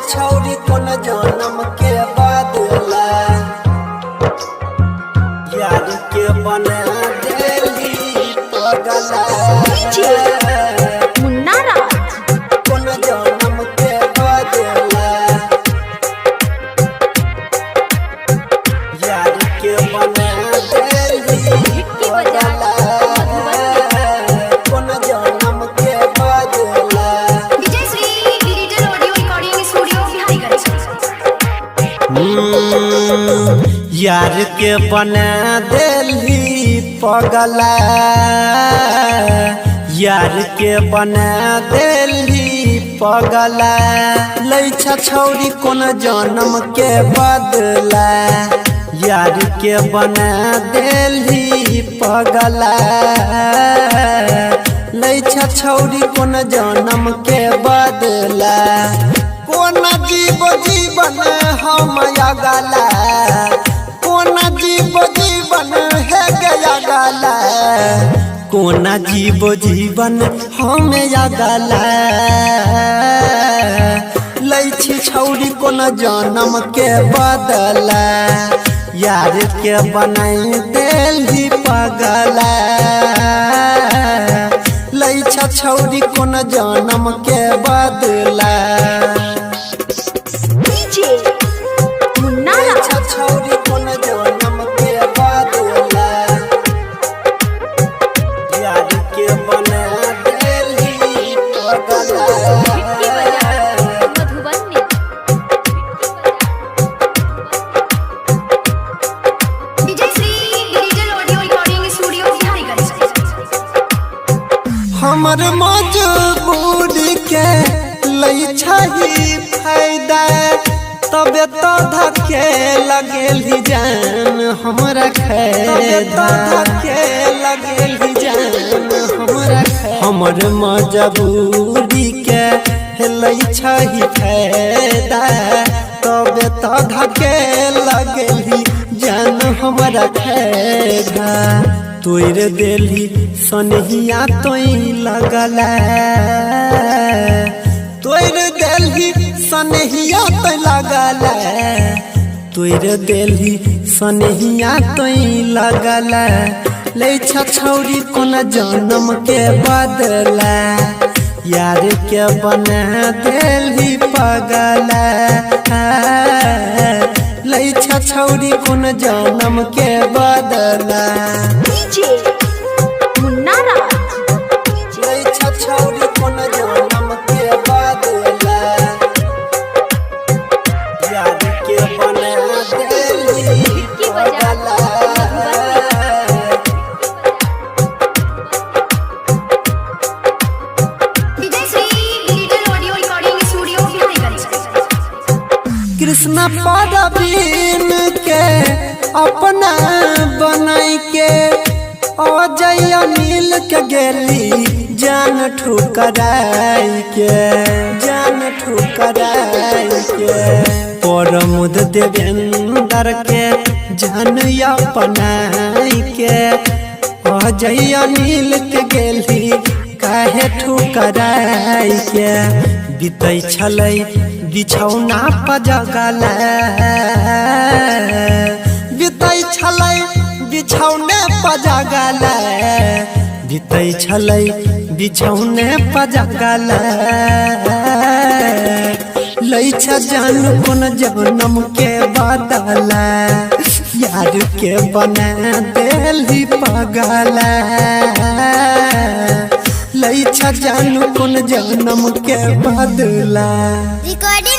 छौरी कोन जन्म के बदला यार के बना देली पगला मुन्ना राज कोन जन्म के बदला यार के बना देली पगला कोन जन्म के बदला Vijay Shri digital audio recording studio Biharigunj. यार के बना देली पगला यार के बना देली पगला लैछा छौरी कोन जन्म के बदला यार के बना देली पगला लैछा छौरी कोन जन्म के बदला कोन जीव जीवन हम अगला कोन जीव जीवन है गया गला कोन जीव जीवन हम अगला लैछी छौरी कोन जन्म के बदला यार के बनाई देली पगला लैछा छौरी कोन जन्म के बदला डीजे मुन्ना राज लैछा छौरी कोन जन्म के बदला यार के बना देली पगला Madhubani Vijay Shri digital audio recording studio Biharigunj. हमर मजबूरी के लैछा ही फायदा तबे तो धके लगेली जान हमरा खैदा धके लगेली जान हमरा हमर मजबूरी के लैछा ही फायदा तबे तो धके लगेली जान हमरा खैदा तोर देली सनहिया तोई लगला तोर देली सनहिया तोई लगला तोर देली सनहिया तोई लगला लैछा छौरी कोन जन्म के बदला यार के बना देली पगला लैछा छौरी कोन जन्म के बदला डीजे मुन्ना राज लैछा छौरी कोन जन्म के बदला यार के बना देली पगला Vijay Shri digital audio recording studio Biharigunj. Krishna Parveen के अपना बनाई के अजय अनिल के गेली जान ठुकराई के जान ठुकराई के परमुद देवेंद्र के जान अपनाई के अजय अनिल के गेली काहे ठुकराई के बीतै छलै बिछौना पजगला बीतै छलै बिछौने पजगला बीतै छलै बिछौने पजगला लैछा जान कोन जन्म के बदला यार के बना देली पगला लैछा जान कोन जन्म के बदला रिकॉर्डिंग